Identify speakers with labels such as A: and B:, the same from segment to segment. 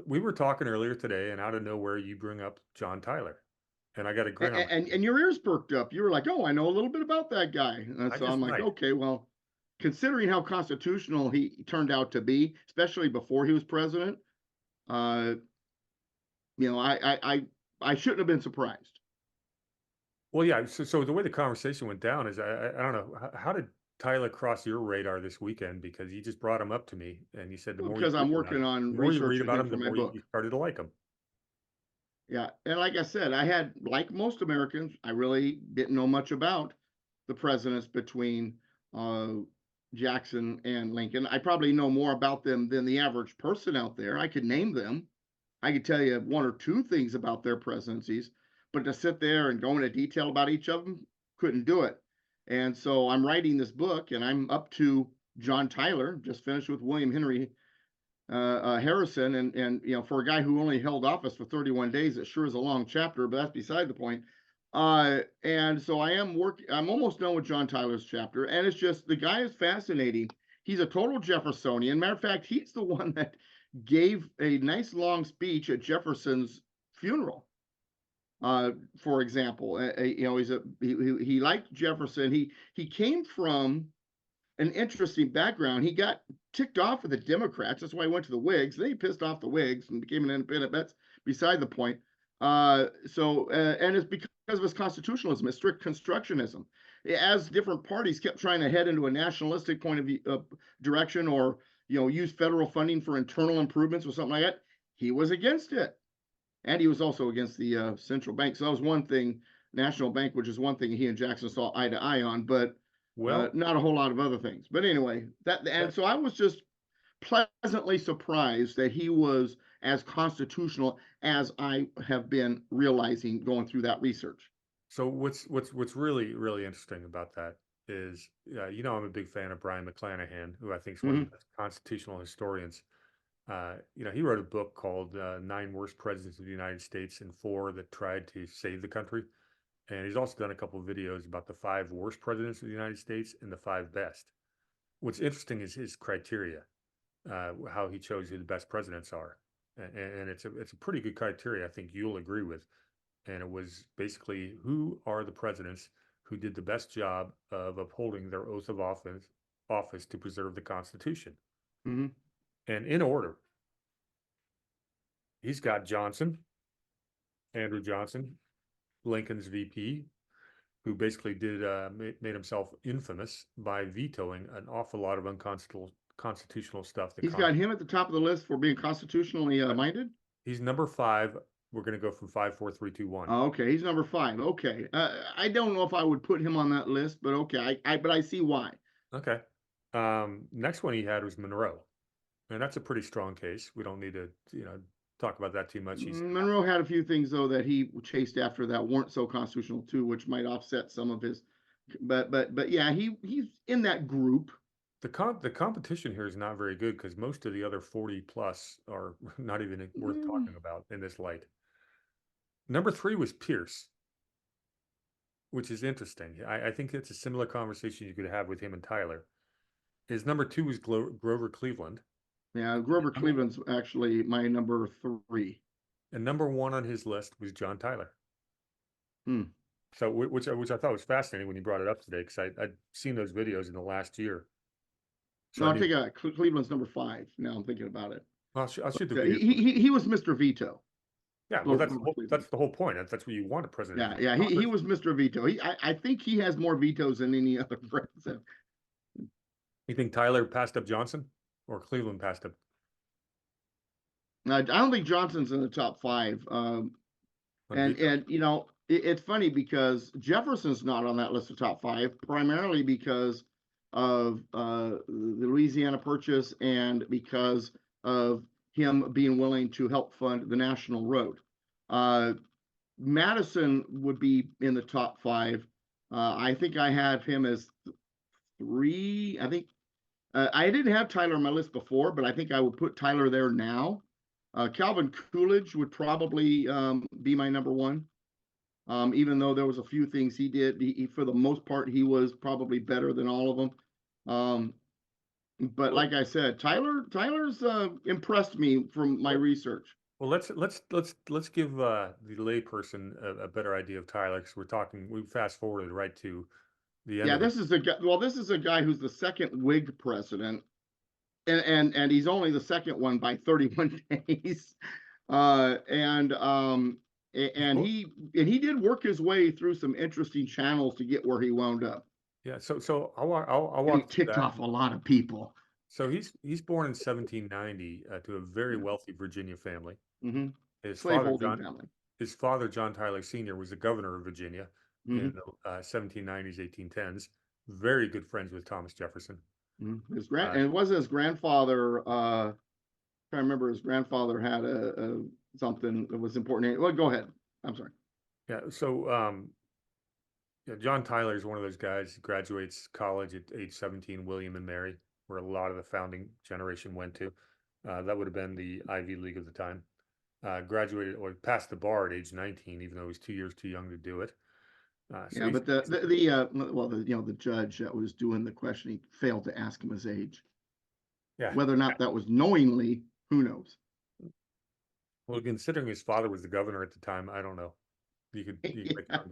A: we were talking earlier today, and out of nowhere, you bring up John Tyler, and I got a grin on my
B: And,
A: face.
B: and your ears perked up. You were like, "Oh, I know a little bit about that guy." And
A: I
B: so
A: just
B: I'm like,
A: might.
B: "Okay, well, considering how constitutional he turned out to be, especially before he was president, uh, I shouldn't have been surprised."
A: Well, yeah. So the way the conversation went down is I don't know how did Tyler cross your radar this weekend, because you just brought him up to me and you said the
B: Well,
A: more you
B: because I'm
A: read about
B: working
A: him,
B: on
A: the more you read
B: researching
A: about
B: him
A: him,
B: for
A: the
B: my
A: more you
B: book.
A: started to like him.
B: Yeah, and like I said, I had, like most Americans, I really didn't know much about the presidents between uh, Jackson and Lincoln. I probably know more about them than the average person out there. I could name them. I could tell you one or two things about their presidencies, but to sit there and go into detail about each of them, couldn't do it. And so I'm writing this book, and I'm up to John Tyler. Just finished with William Henry Harrison, and for a guy who only held office for 31 days, it sure is a long chapter, but that's beside the point. And so I'm almost done with John Tyler's chapter, and it's just the guy is fascinating. He's a total Jeffersonian. Matter of fact, he's the one that gave a nice long speech at Jefferson's funeral. For example, he liked Jefferson. He came from an interesting background. He got ticked off with the Democrats. That's why he went to the Whigs. Then he pissed off the Whigs and became an independent. That's beside the point. And it's because of his constitutionalism, his strict constructionism. As different parties kept trying to head into a nationalistic point of view, direction, or use federal funding for internal improvements or something like that, he was against it. And he was also against the central bank. So that was one thing, national bank, which is one thing he and Jackson saw eye to eye on. But
A: Well,
B: not a whole lot of other things. But anyway, and
A: that,
B: so I was just pleasantly surprised that he was as constitutional as I have been realizing going through that research.
A: so what's really interesting about that is, I'm a big fan of Brian McClanahan, who I think is one of
B: Mm-hmm.
A: the best constitutional historians. He wrote a book called Nine Worst Presidents of the United States and Four That Tried to Save the Country. And he's also done a couple of videos about the five worst presidents of the United States and the five best. What's interesting is his criteria, how he chose who the best presidents are. And it's a pretty good criteria, I think you'll agree with. And it was basically who are the presidents who did the best job of upholding their oath of office to preserve the Constitution.
B: Mm-hmm.
A: And in order, he's got Johnson, Andrew Johnson, Lincoln's VP, who basically made himself infamous by vetoing an awful lot of unconstitutional stuff.
B: He's got him at the top of the list for being constitutionally minded.
A: He's number five. We're going to go from five, four, three, two, one.
B: Oh, okay, he's number 5. Okay, I don't know if I would put him on that list, but okay, but I see why.
A: Okay. Next one he had was Monroe, and that's a pretty strong case. We don't need to, talk about that too much.
B: Monroe had a few things though that he chased after that weren't so constitutional too, which might offset some of his. But yeah, he's in that group.
A: The competition here is not very good because most of the other 40 plus are not even worth talking about in this light. Number 3 was Pierce, which is interesting. I think it's a similar conversation you could have with him and Tyler. His number 2 was Grover Cleveland.
B: Yeah, Grover Cleveland's actually my number 3.
A: And number 1 on his list was John Tyler.
B: Hmm.
A: So, which I thought was fascinating when you brought it up today, because I'd seen those videos in the last year. So
B: No, I think Cleveland's number 5. Now I'm thinking about it.
A: I'll shoot the
B: Yeah,
A: video.
B: he was Mr. Veto.
A: Yeah, well, that's the whole point. That's what you want a president.
B: Yeah, he was Mr. Veto. I think he has more vetoes than any other president.
A: You think Tyler passed up Johnson, or Cleveland passed up?
B: I don't think Johnson's in the top 5. And it's funny because Jefferson's not on that list of top 5, primarily because of the Louisiana Purchase and because of him being willing to help fund the national road. Madison would be in the top 5. I think I have him as 3. I think I didn't have Tyler on my list before, but I think I would put Tyler there now. Calvin Coolidge would probably be my number 1. Even though there was a few things he did, for the most part, he was probably better than all of them. But
A: Well,
B: like I said, Tyler's impressed me from my
A: well,
B: research.
A: well, let's give the layperson a better idea of Tyler, because we fast forwarded right to the end
B: Yeah,
A: of it.
B: this is a guy. Well, this is a guy who's the second Whig president, and he's only the second one by 31 days. And and
A: Well,
B: he did work his way through some interesting channels to get where he wound up,
A: yeah, so I'll
B: and he
A: walk through
B: ticked
A: that.
B: off a lot of people.
A: So he's born in 1790 to a very
B: Yeah.
A: wealthy Virginia family.
B: Hmm.
A: His father
B: Slaveholding
A: John
B: family.
A: his father John Tyler Sr. was the governor of Virginia in
B: Hmm.
A: the 1790s, 1810s. Very good friends with Thomas Jefferson.
B: Hmm.
A: Uh,
B: And it was his grandfather. I remember his grandfather had a something that was important. Well, go ahead. I'm sorry.
A: yeah, so yeah, John Tyler is one of those guys who graduates college at age 17, William and Mary, where a lot of the founding generation went to. That would have been the Ivy League of the time. Graduated or passed the bar at age 19, even though he was 2 years too young to do it. So
B: Yeah,
A: he's,
B: but the judge that was doing the questioning failed to ask him his age.
A: yeah.
B: Whether or not that was knowingly, who knows?
A: Well, considering his father was the governor at the time, I don't know. You could make your
B: Yeah,
A: own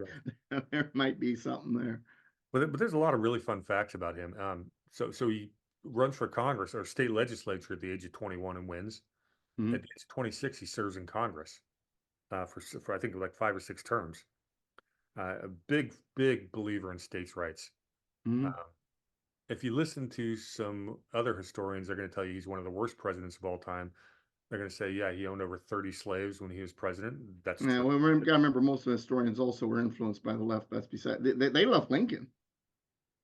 A: guess.
B: there might be something there.
A: But there's a lot of really fun facts about him. So he runs for Congress or state legislature at the age of 21 and wins. At
B: Mhm.
A: the age of 26, he serves in Congress for I think like 5 or 6 terms. A big believer in states' rights.
B: Mhm.
A: Uh, if you listen to some other historians, they're going to tell you he's one of the worst presidents of all time. They're going to say, yeah, he owned over 30 slaves when he was president. That's
B: Yeah,
A: true.
B: well, we gotta remember most of the historians also were influenced by the left. That's beside they left Lincoln.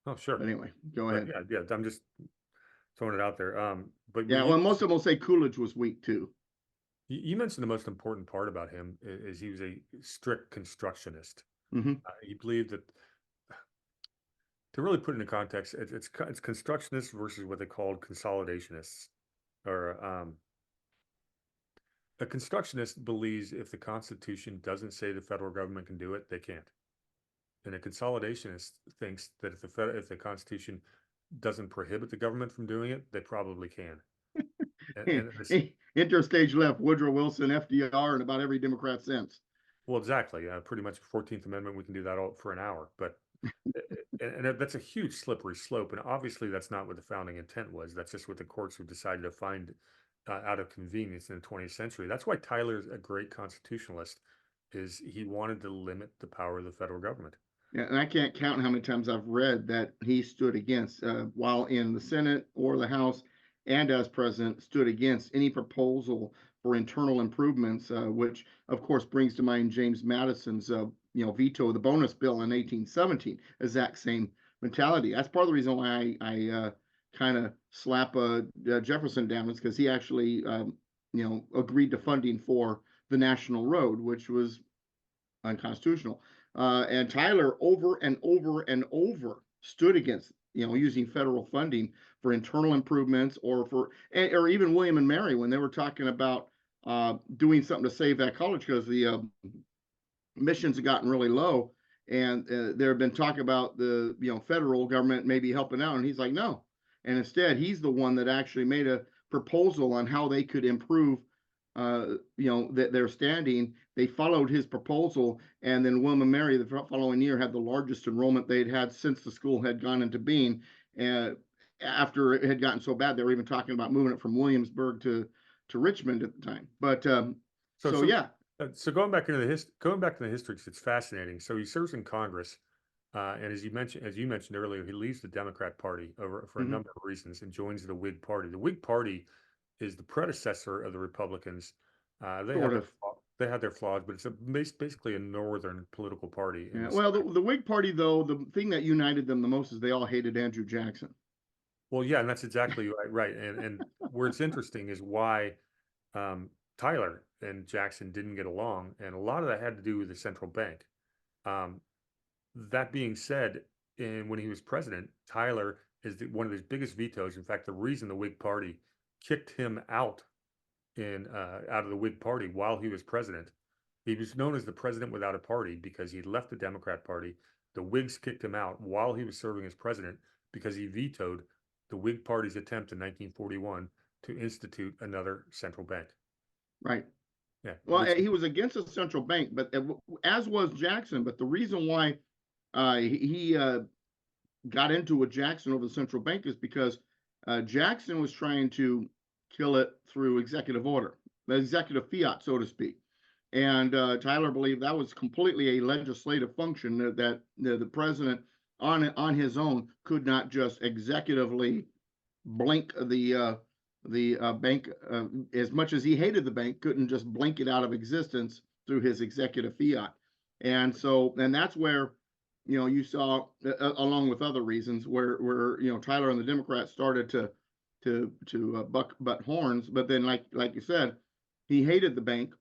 A: Oh, sure.
B: But anyway, go
A: But
B: ahead.
A: yeah, I'm just throwing it out there. But
B: Yeah, well, most of them will say Coolidge was weak too.
A: you mentioned the most important part about him is he was a strict constructionist.
B: Hmm.
A: He believed that, to really put it into context, it's constructionists versus what they called consolidationists. Or a constructionist believes if the Constitution doesn't say the federal government can do it, they can't. And a consolidationist thinks that if the Constitution doesn't prohibit the government from doing it, they probably can. And this,
B: Interstage left, Woodrow Wilson, FDR, and about every Democrat since.
A: well, exactly, pretty much 14th Amendment, we can do that all for an hour. But and that's a huge slippery slope. And obviously, that's not what the founding intent was. That's just what the courts have decided to find out of convenience in the 20th century. That's why Tyler's a great constitutionalist, is he wanted to limit the power of the federal government.
B: Yeah, and I can't count how many times I've read that he stood against, while in the Senate or the House, and as president, stood against any proposal for internal improvements, which of course brings to mind James Madison's, veto of the bonus bill in 1817. Exact same mentality. That's part of the reason why I kind of slap Jefferson down, is because he actually, agreed to funding for the national road, which was unconstitutional. And Tyler over and over and over stood against, using federal funding for internal improvements, or even William and Mary when they were talking about doing something to save that college because the missions had gotten really low. And there had been talk about the federal government maybe helping out, and he's like, no. And instead, he's the one that actually made a proposal on how they could improve, their standing. They followed his proposal, and then William and Mary the following year had the largest enrollment they'd had since the school had gone into being. And after it had gotten so bad, they were even talking about moving it from Williamsburg to Richmond at the time. But
A: So
B: so
A: so
B: yeah.
A: so going back to the history, 'cause it's fascinating. So he serves in Congress, and as you mentioned earlier, he leaves the Democrat Party over for a
B: Mhm.
A: number of reasons and joins the Whig Party. The Whig Party is the predecessor of the Republicans.
B: Sort of.
A: They had their flaws, but it's basically a northern political party in
B: Yeah.
A: the
B: Well,
A: center.
B: the Whig Party, though, the thing that united them the most is they all hated Andrew Jackson.
A: Well, yeah, and that's exactly right. Right, and where it's interesting is why Tyler and Jackson didn't get along, and a lot of that had to do with the central bank. Um, that being said, when he was president, Tyler is one of his biggest vetoes. In fact, the reason the Whig Party kicked him out of the Whig Party while he was president, he was known as the president without a party because he left the Democrat Party. The Whigs kicked him out while he was serving as president because he vetoed the Whig Party's attempt in 1941 to institute another central bank.
B: Right.
A: Yeah.
B: Well, he was against a central bank, but as was Jackson. But the reason why he got into with Jackson over the central bank is because Jackson was trying to kill it through executive order, the executive fiat, so to speak. And Tyler believed that was completely a legislative function that the president on his own could not just executively blink the bank, as much as he hated the bank, couldn't just blink it out of existence through his executive fiat. And so, and that's where, you saw, along with other reasons, where Tyler and the Democrats started to butt horns. But then, like you said, he hated the bank.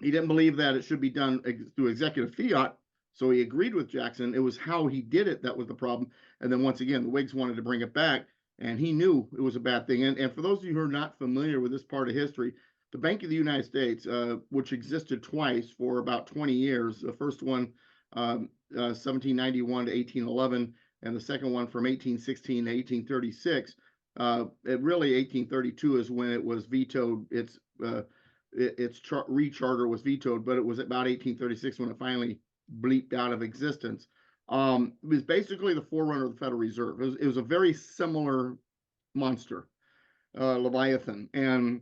B: He didn't believe that it should be done through executive fiat, so he agreed with Jackson. It was how he did it that was the problem. And then once again, the Whigs wanted to bring it back, and he knew it was a bad thing. And for those of you who are not familiar with this part of history, the Bank of the United States, which existed twice for about 20 years, the first one 1791 to 1811, and the second one from 1816 to 1836. It really 1832 is when it was vetoed. Its recharter was vetoed, but it was about 1836 when it finally bleeped out of existence. It was basically the forerunner of the Federal Reserve. It was a very similar monster, Leviathan, and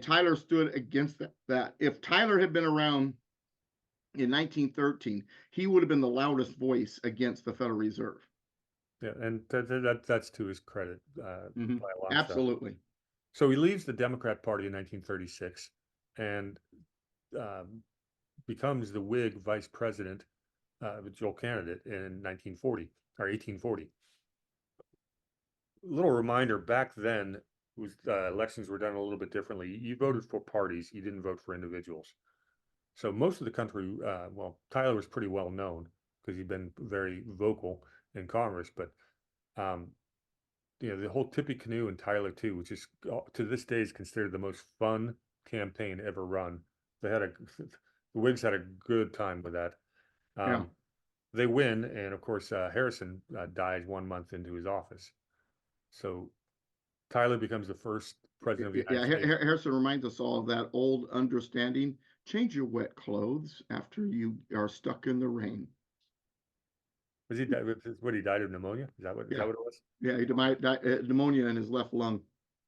B: Tyler stood against that. If Tyler had been around in 1913, he would have been the loudest voice against the Federal Reserve.
A: Yeah, and that's to his credit by a long shot.
B: Absolutely.
A: So he leaves the Democrat Party in 1936 and becomes the Whig vice president, dual candidate in 1940 or 1840. Little reminder, back then, elections were done a little bit differently. You voted for parties, you didn't vote for individuals. So most of the country, well, Tyler was pretty well known because he'd been very vocal in Congress, but the whole Tippecanoe and Tyler too, which is to this day is considered the most fun campaign ever run. The Whigs had a good time with that.
B: Yeah.
A: They win, and of course Harrison dies 1 month into his office. So Tyler becomes the first president of the United States.
B: Harrison reminds us all of that old understanding: change your wet clothes after you are stuck in the rain.
A: Was he died? What, he died of pneumonia? Is that what it was?
B: Yeah, he died pneumonia in his left lung.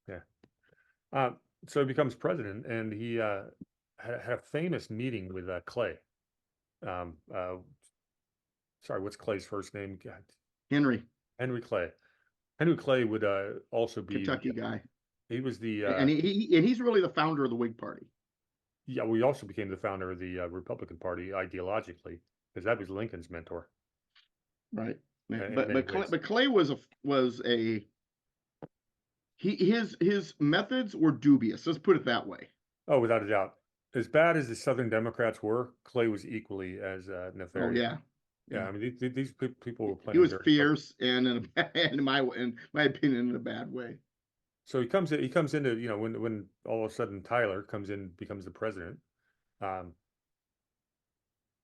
A: Yeah. So he becomes president, and he had a famous meeting with Clay. Sorry, what's Clay's first name? God.
B: Henry
A: Clay. Henry Clay would also be
B: Kentucky guy.
A: He was the
B: and he's really the founder of the Whig Party.
A: Yeah, we also became the founder of the Republican Party ideologically, because that was Lincoln's mentor.
B: Right. But Clay was his methods were dubious. Let's put it that way.
A: Oh, without a doubt. As bad as the Southern Democrats were, Clay was equally as nefarious.
B: Oh yeah.
A: Yeah, I mean these people were playing.
B: He was fierce and in my opinion, in a bad way.
A: So he comes into, when all of a sudden Tyler comes in, becomes the president.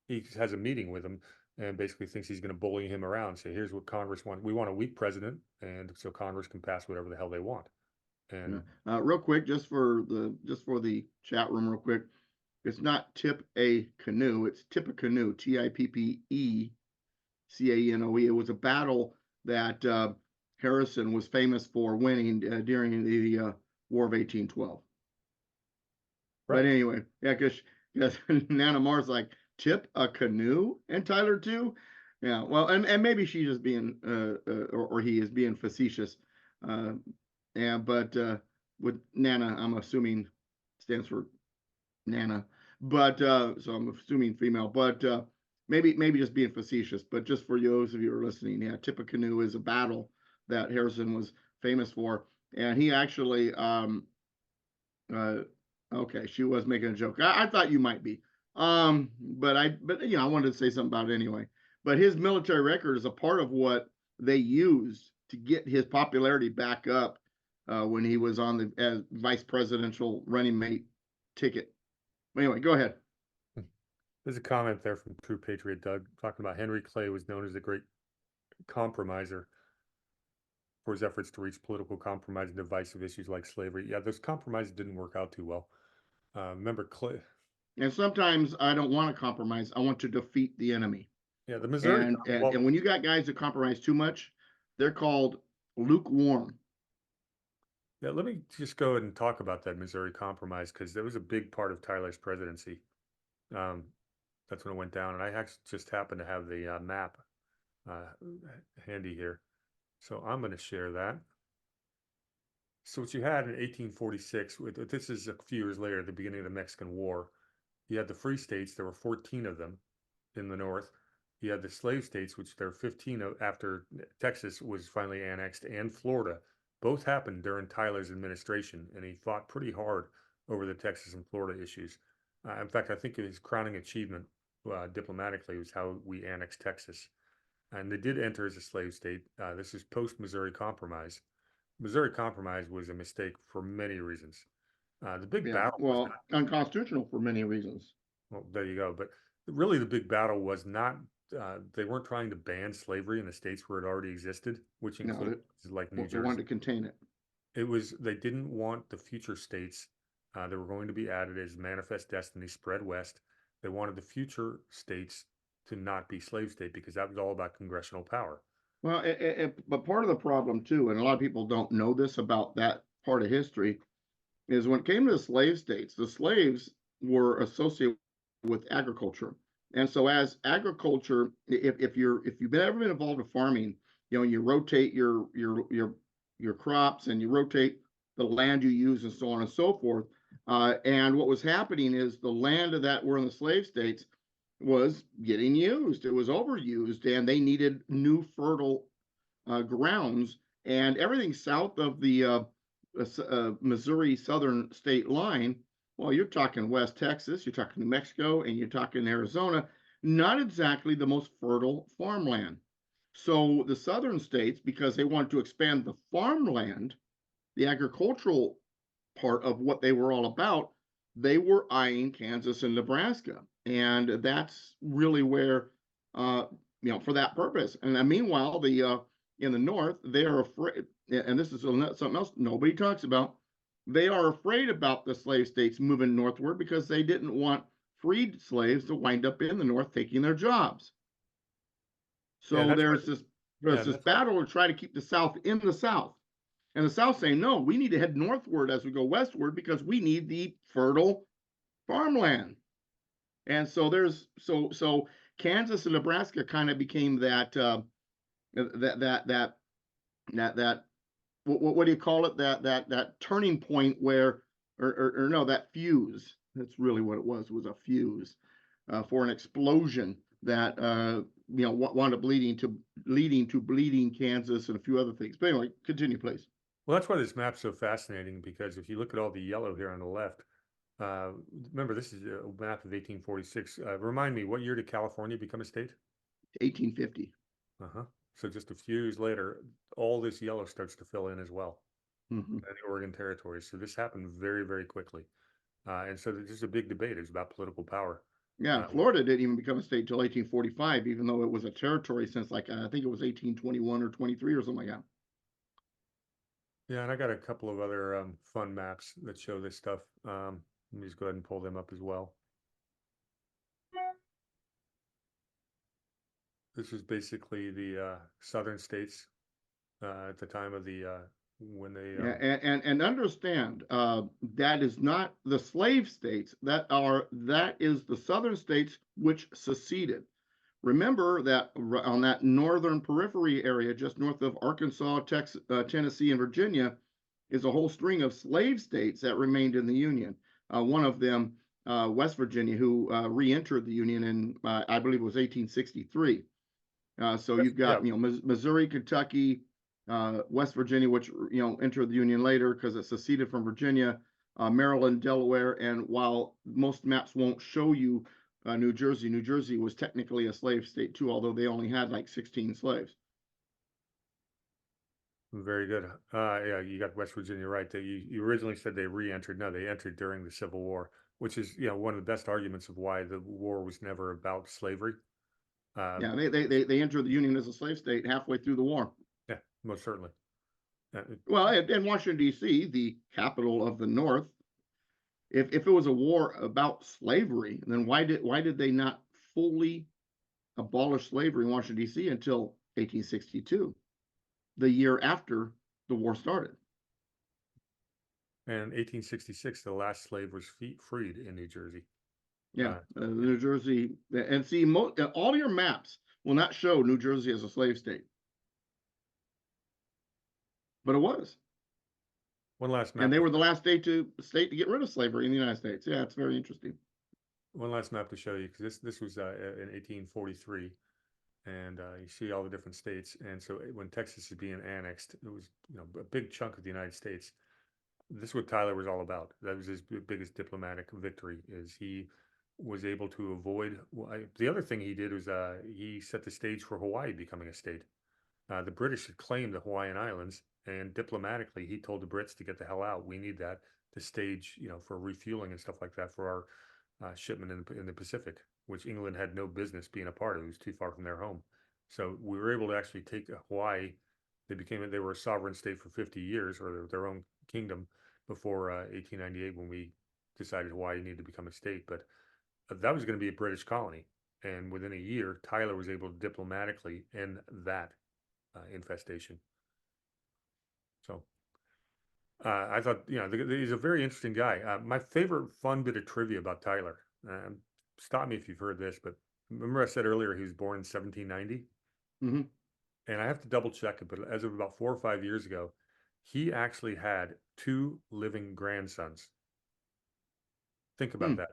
A: He has a meeting with him and basically thinks he's going to bully him around. Say, here's what Congress wants. We want a weak president, and so Congress can pass whatever the hell they want. And
B: real quick, just for the chat room, real quick, it's not Tippecanoe, it's Tippecanoe, Tippecaenoe. It was a battle that Harrison was famous for winning during the War of 1812. Right. But anyway, yeah, because Nana Mar's like, tip a canoe, and Tyler too. Yeah, well, and maybe she's just being or he is being facetious. But with Nana, I'm assuming stands for Nana, but so I'm assuming female, but maybe just being facetious. But just for those of you who are listening, yeah, Tippecanoe is a battle that Harrison was famous for, and he actually okay, she was making a joke. I thought you might be. But I wanted to say something about it anyway. But his military record is a part of what they used to get his popularity back up when he was on the as vice presidential running mate ticket. Anyway, go ahead.
A: There's a comment there from True Patriot Doug talking about Henry Clay was known as the great compromiser. for his efforts to reach political compromise and divisive issues like slavery. Yeah, those compromises didn't work out too well. Remember,
B: And sometimes I don't want to compromise. I want to defeat the enemy.
A: yeah, the Missouri.
B: And when you got guys that compromise too much, they're called lukewarm.
A: Yeah, let me just go ahead and talk about that Missouri Compromise because that was a big part of Tyler's presidency. Um, that's when it went down, and I actually just happen to have the map uh, handy here, so I'm going to share that. So what you had in 1846, this is a few years later, at the beginning of the Mexican War, you had the free states. There were 14 of them in the North. You had the slave states, which there were 15 of after Texas was finally annexed, and Florida. Both happened during Tyler's administration, and he fought pretty hard over the Texas and Florida issues. In fact, I think his crowning achievement diplomatically was how we annexed Texas. And they did enter as a slave state. This is post-Missouri Compromise. Missouri Compromise was a mistake for many reasons. The big battle was
B: not unconstitutional for many reasons.
A: Well, there you go. But really, the big battle was not. They weren't trying to ban slavery in the states where it already existed, which included like New Jersey.
B: They wanted to contain it.
A: It was they didn't want the future states that were going to be added as manifest destiny spread west. They wanted the future states to not be slave state because that was all about congressional power.
B: Well, but part of the problem too, and a lot of people don't know this about that part of history, is when it came to the slave states, the slaves were associated with agriculture. And so as agriculture, if you've ever been involved in farming, you rotate your crops and you rotate the land you use and so on and so forth. And what was happening is the land that were in the slave states was getting used. It was overused, and they needed new fertile grounds. And everything south of the Missouri southern state line, well, you're talking West Texas, you're talking New Mexico, and you're talking Arizona, not exactly the most fertile farmland. So the southern states, because they wanted to expand the farmland, the agricultural part of what they were all about, they were eyeing Kansas and Nebraska. And that's really where, for that purpose. And meanwhile, in the North, they are afraid, and this is something else nobody talks about. They are afraid about the slave states moving northward because they didn't want freed slaves to wind up in the North taking their jobs. So there's this battle to try to keep the South in the South. And the South saying, no, we need to head northward as we go westward because we need the fertile farmland. And so so Kansas and Nebraska kind of became that what do you call it? That turning point where, or no, that fuse. That's really what it was a fuse for an explosion that wound up leading to bleeding Kansas and a few other things. But anyway, continue, please.
A: Well, that's why this map's so fascinating, because if you look at all the yellow here on the left, remember this is a map of 1846. Remind me, what year did California become a state?
B: 1850.
A: So just a few years later, all this yellow starts to fill in as well,
B: mm-hmm.
A: in the Oregon Territory. So this happened very, very quickly. And so there's a big debate. It's about political power.
B: Yeah, Florida didn't even become a state until 1845, even though it was a territory since I think it was 1821 or 23 or something like that.
A: Yeah, and I got a couple of other fun maps that show this stuff. Let me just go ahead and pull them up as well. This is basically the southern states at the time of the when they
B: and understand that is not the slave states, that is the southern states which seceded. Remember that on that northern periphery area, just north of Arkansas, Texas, Tennessee, and Virginia, is a whole string of slave states that remained in the Union. One of them, West Virginia, who re-entered the Union in, I believe it was 1863. So you've got, Missouri, Kentucky, West Virginia, which, entered the Union later because it seceded from Virginia, Maryland, Delaware. And while most maps won't show you New Jersey was technically a slave state too, although they only had like 16 slaves.
A: Very good. Yeah, you got West Virginia right. You originally said they re-entered. No, they entered during the Civil War, which is one of the best arguments of why the war was never about slavery.
B: Yeah, they entered the Union as a slave state halfway through the war.
A: Yeah, most certainly.
B: Well, in Washington, D.C., the capital of the North, if it was a war about slavery, then why did they not fully abolish slavery in Washington, D.C. until 1862, the year after the war started?
A: And 1866, the last slave was freed in New Jersey.
B: Yeah,
A: Uh,
B: New Jersey, and see, all your maps will not show New Jersey as a slave state, but it was,
A: one last
B: and
A: map
B: they
A: to
B: were the last state to get rid of slavery in the United States. Yeah, it's very interesting.
A: one last map to show you, because this was in 1843, and you see all the different states. And so when Texas is being annexed, it was a big chunk of the United States. This is what Tyler was all about. That was his biggest diplomatic victory. Is he was able to avoid. The other thing he did was he set the stage for Hawaii becoming a state. The British had claimed the Hawaiian Islands, and diplomatically, he told the Brits to get the hell out. We need that to stage, for refueling and stuff like that for our shipment in the Pacific, which England had no business being a part of. It was too far from their home. So we were able to actually take Hawaii. They were a sovereign state for 50 years, or their own kingdom, before 1898, when we decided Hawaii needed to become a state. But that was going to be a British colony. And within a year, Tyler was able to diplomatically end that infestation. So I thought, he's a very interesting guy. My favorite fun bit of trivia about Tyler, stop me if you've heard this, but remember I said earlier he was born in 1790?
B: Mm-hmm.
A: And I have to double check it, but as of about 4 or 5 years ago, he actually had 2 living grandsons. Think about that.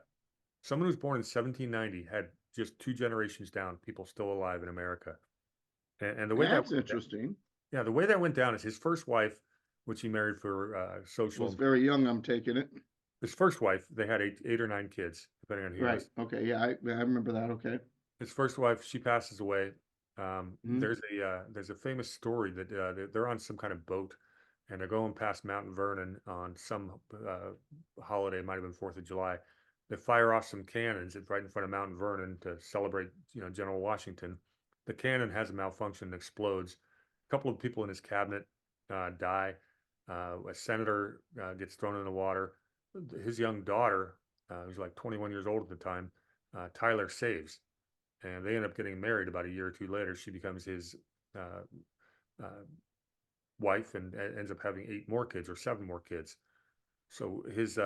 A: Someone who was born in 1790 had just 2 generations down, people still alive in America. And the way
B: That's interesting.
A: yeah, the way that went down is his first wife, which he married for social.
B: Was very young, I'm taking it.
A: His first wife, they had eight or nine kids, depending on who he
B: Right.
A: was.
B: Okay. Yeah, I remember that. Okay.
A: His first wife, she passes away.
B: Mm-hmm.
A: There's a famous story that they're on some kind of boat, and they're going past Mount Vernon on some holiday. It might have been 4th of July. They fire off some cannons right in front of Mount Vernon to celebrate, General Washington. The cannon has a malfunction and explodes. A couple of people in his cabinet die. A senator gets thrown in the water. His young daughter, who's like 21 years old at the time, Tyler saves, and they end up getting married about a year or two later. She becomes his uh, uh, wife and ends up having 8 more kids or 7 more kids. So his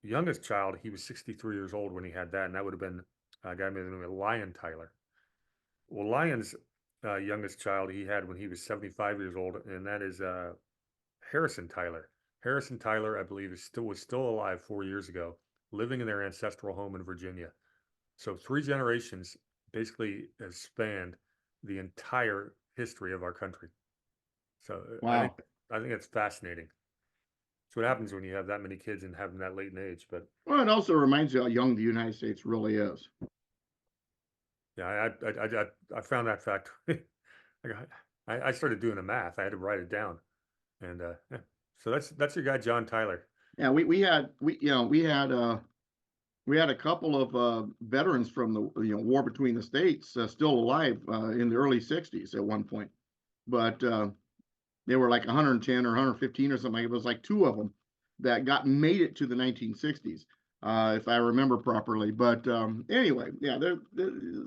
A: youngest child, he was 63 years old when he had that, and that would have been a guy by the name of Lyon Tyler. Well, Lyon's youngest child he had when he was 75 years old, and that is Harrison Tyler. Harrison Tyler, I believe, was still alive 4 years ago, living in their ancestral home in Virginia. So 3 generations basically has spanned the entire history of our country. So
B: Wow.
A: I think it's fascinating. It's what happens when you have that many kids and have them that late in age. But
B: Well, it also reminds you how young the United States really is.
A: yeah, I found that fact. I started doing the math. I had to write it down, and yeah. So that's your guy, John Tyler.
B: Yeah, we had a couple of veterans from the war between the states still alive in the early '60s at one point, but they were like 110 or 115 or something. It was like 2 of them that made it to the 1960s, if I remember properly. But anyway, yeah,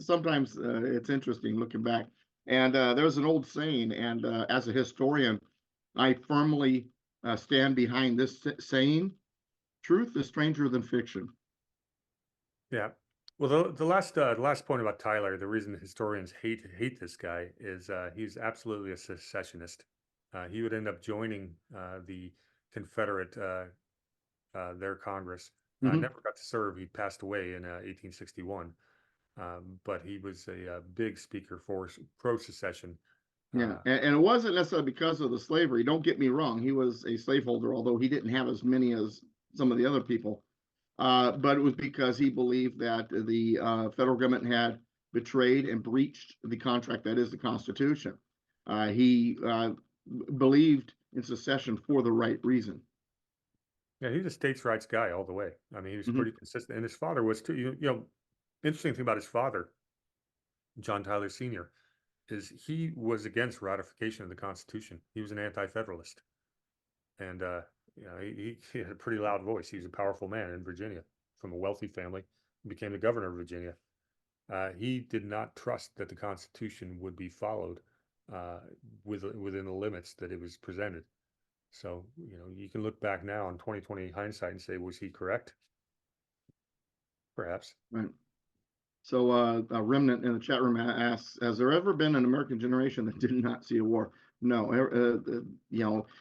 B: sometimes it's interesting looking back. And there's an old saying, and as a historian, I firmly stand behind this saying: "Truth is stranger than fiction."
A: Yeah. Well, the last point about Tyler, the reason historians hate this guy is he's absolutely a secessionist. He would end up joining the Confederate their Congress.
B: Mm-hmm.
A: Never got to serve. He passed away in 1861. But he was a big speaker for pro secession.
B: Yeah,
A: Uh,
B: and it wasn't necessarily because of the slavery. Don't get me wrong; he was a slaveholder, although he didn't have as many as some of the other people. But it was because he believed that the federal government had betrayed and breached the contract that is the Constitution. He believed in secession for the right reason.
A: yeah, he's a states' rights guy all the way. I mean, he was
B: Mm-hmm.
A: pretty consistent, and his father was too. Interesting thing about his father, John Tyler Sr. is he was against ratification of the Constitution. He was an anti-federalist, and he had a pretty loud voice. He was a powerful man in Virginia from a wealthy family. Became the governor of Virginia. He did not trust that the Constitution would be followed within the limits that it was presented. So, you can look back now in 2020 hindsight and say, was he correct? Perhaps.
B: Right. So a remnant in the chat room asks, has there ever been an American generation that did not see a war? No,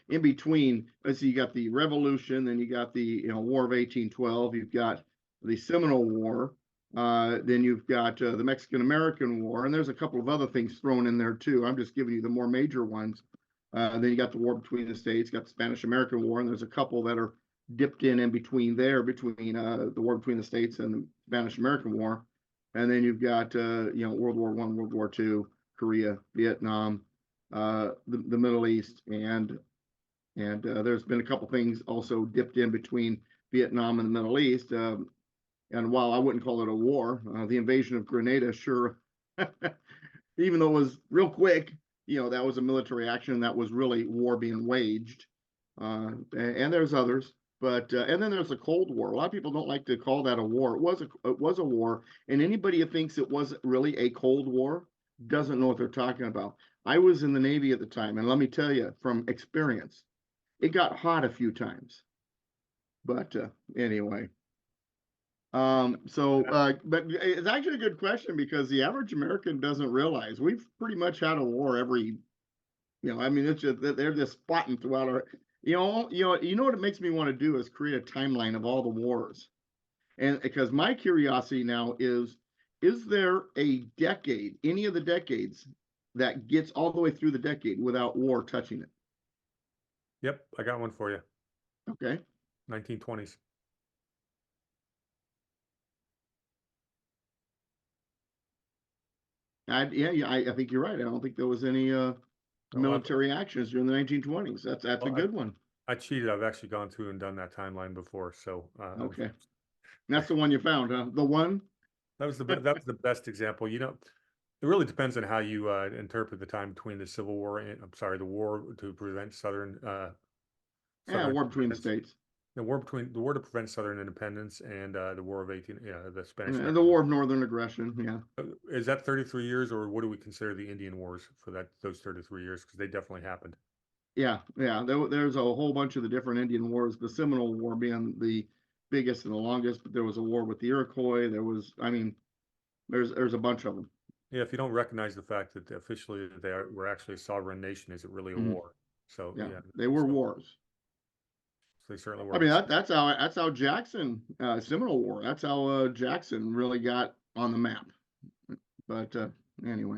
B: in between, let's see, you got the Revolution, then you got the War of 1812, you've got the Seminole War, then you've got the Mexican-American War, and there's a couple of other things thrown in there too. I'm just giving you the more major ones. Then you got the war between the states, got the Spanish-American War, and there's a couple that are dipped in between there, between the war between the states and the Spanish-American War. And then you've got World War I, World War II, Korea, Vietnam, the Middle East, and there's been a couple things also dipped in between Vietnam and the Middle East. And while I wouldn't call it a war, the invasion of Grenada, sure, even though it was real quick, that was a military action. That was really war being waged. And there's others. But and then there's the Cold War. A lot of people don't like to call that a war. It was a war, and anybody who thinks it wasn't really a Cold War doesn't know what they're talking about. I was in the Navy at the time, and let me tell you from experience, it got hot a few times. But anyway, but it's actually a good question because the average American doesn't realize we've pretty much had a war every, I mean, it's just they're just spotting throughout our. You know what it makes me want to do is create a timeline of all the wars. And because my curiosity now is there a decade, any of the decades that gets all the way through the decade without war touching it?
A: Yep, I got one for you.
B: Okay.
A: 1920s.
B: I think you're right. I don't think there was any military actions during the 1920s. That's a good one.
A: I cheated. I've actually gone through and done that timeline before. So
B: okay, that's the one you found, huh? The one
A: that was the best example. It really depends on how you interpret the time between the Civil War and the war to prevent Southern
B: war between the states.
A: The war to prevent Southern independence and the War of the Spanish.
B: And the War of Northern Aggression. Yeah.
A: Is that 33 years, or what do we consider the Indian Wars for those 33 years? Because they definitely happened.
B: Yeah. There's a whole bunch of the different Indian wars. The Seminole War being the biggest and the longest, but there was a war with the Iroquois. There's a bunch of them.
A: Yeah, if you don't recognize the fact that officially they were actually a sovereign nation, is it really a war? So
B: yeah, they were wars.
A: They certainly were.
B: I mean, that's how Jackson Seminole War. That's how Jackson really got on the map. But anyway,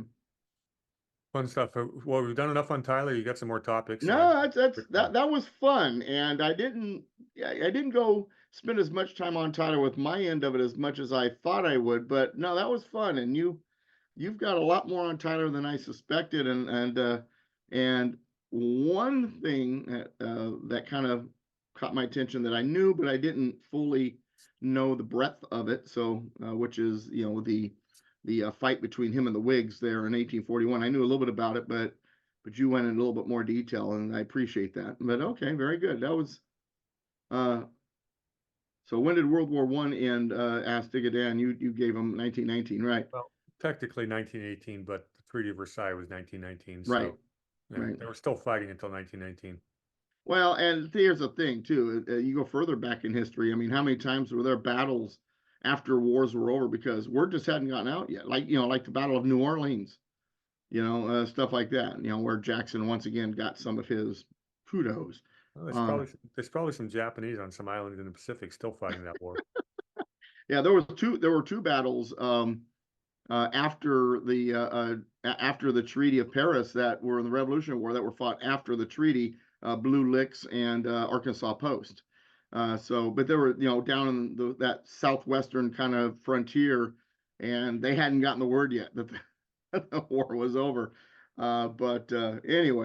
A: fun stuff. Well, we've done enough on Tyler. You got some more topics?
B: No, that was fun, and I didn't go spend as much time on Tyler with my end of it as much as I thought I would. But no, that was fun, and you've got a lot more on Tyler than I suspected, and one thing that kind of caught my attention that I knew, but I didn't fully know the breadth of it. So, which is, the fight between him and the Whigs there in 1841. I knew a little bit about it, but you went in a little bit more detail, and I appreciate that. But okay, very good. That was, so when did World War I end? Asked Digadan. You gave him 1919, right?
A: Well, technically 1918, but the Treaty of Versailles was 1919.
B: Right.
A: So, right. They were still fighting until 1919.
B: Well, and here's the thing too. You go further back in history. I mean, how many times were there battles after wars were over because word just hadn't gotten out yet? Like like the Battle of New Orleans, stuff like that. Where Jackson once again got some of his kudos.
A: Well, there's probably some Japanese on some island in the Pacific still fighting that war.
B: Yeah, there were two battles after the Treaty of Paris that were in the Revolutionary War that were fought after the treaty. Blue Licks and Arkansas Post. But they were, down in that southwestern kind of frontier, and they hadn't gotten the word yet that the war was over. But anyway,